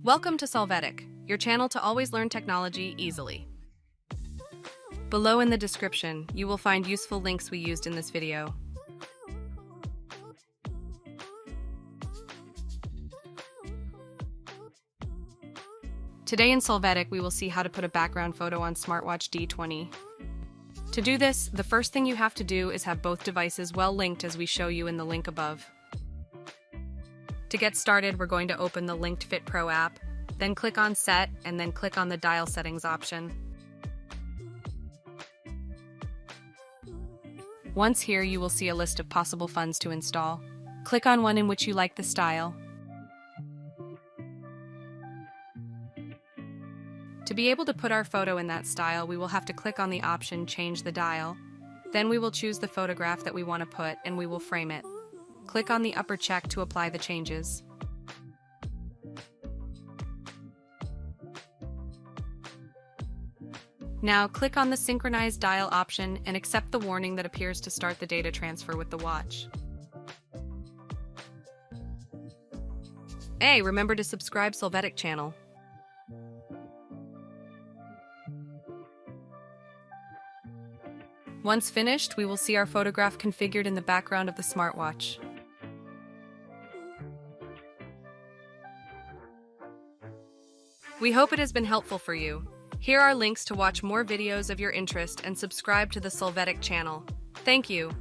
Welcome to Solvetic, your channel to always learn technology easily. Below in the description, you will find useful links we used in this video. Today in Solvetic, we will see how to put a background photo on Smartwatch D20. To do this, the first thing you have to do is have both devices well linked as we show you in the link above. To get started, we're going to open the linked Fit Pro app, then click on Set, and then click on the Dial Settings option. Once here, you will see a list of possible phones to install. Click on one in which you like the style. To be able to put our photo in that style, we will have to click on the option Change the Dial. Then we will choose the photograph that we want to put and we will frame it. Click on the upper check to apply the changes. Now click on the Synchronize Dial option and accept the warning that appears to start the data transfer with the watch. Hey, remember to subscribe Solvetic channel. Once finished, we will see our photograph configured in the background of the smartwatch. We hope it has been helpful for you. Here are links to watch more videos of your interest and subscribe to the Solvetic channel. Thank you.